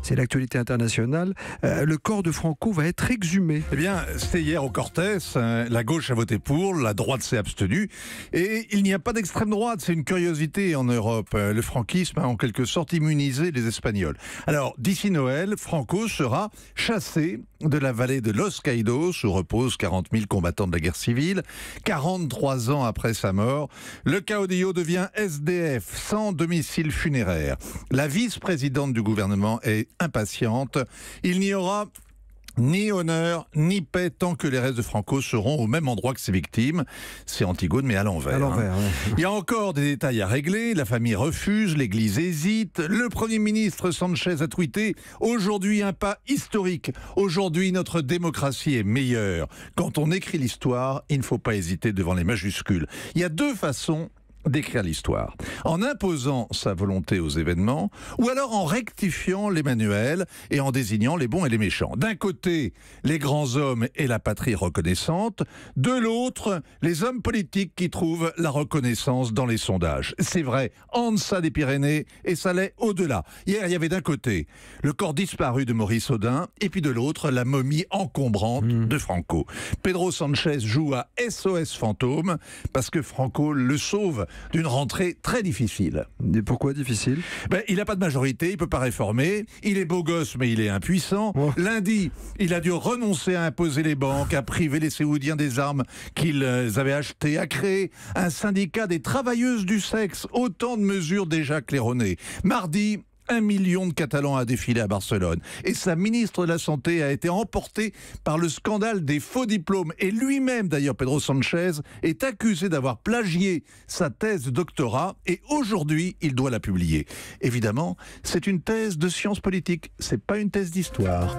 c'est l'actualité internationale. Le corps de Franco va être exhumé. Eh bien, c'était hier au Cortès. La gauche a voté pour, la droite s'est abstenue. Et il n'y a pas d'extrême droite. C'est une curiosité en Europe. Le franquisme a en quelque sorte immunisé les Espagnols. Alors, d'ici Noël, Franco sera chassé de la vallée de Los Caídos, où reposent 40 000 combattants de la guerre civile. 43 ans après sa mort, le caudillo devient SDF, sans domicile funéraire. La vice-présidente du gouvernement est impatiente. Il n'y aura ni honneur, ni paix tant que les restes de Franco seront au même endroit que ses victimes. C'est Antigone, mais à l'envers. Ouais. Il y a encore des détails à régler. La famille refuse, l'église hésite. Le Premier ministre Sanchez a tweeté « Aujourd'hui, un pas historique. Aujourd'hui, notre démocratie est meilleure. Quand on écrit l'histoire, il ne faut pas hésiter devant les majuscules. » Il y a deux façons d'écrire l'histoire. En imposant sa volonté aux événements, ou alors en rectifiant les manuels et en désignant les bons et les méchants. D'un côté, les grands hommes et la patrie reconnaissante, de l'autre, les hommes politiques qui trouvent la reconnaissance dans les sondages. C'est vrai, en deçà des Pyrénées, et ça l'est au-delà. Hier, il y avait d'un côté le corps disparu de Maurice Audin, et puis de l'autre, la momie encombrante de Franco. Pedro Sanchez joue à SOS Fantôme, parce que Franco le sauve d'une rentrée très difficile. Et pourquoi difficile ? Il n'a pas de majorité, il ne peut pas réformer, il est beau gosse mais il est impuissant. Oh. Lundi, il a dû renoncer à imposer les banques, à priver les Séoudiens des armes qu'ils avaient achetées, à créer un syndicat des travailleuses du sexe, autant de mesures déjà claironnées. Mardi, 1 million de Catalans a défilé à Barcelone. Et sa ministre de la Santé a été emportée par le scandale des faux diplômes. Et lui-même, d'ailleurs, Pedro Sanchez, est accusé d'avoir plagié sa thèse de doctorat. Et aujourd'hui, il doit la publier. Évidemment, c'est une thèse de sciences politiques. C'est pas une thèse d'histoire.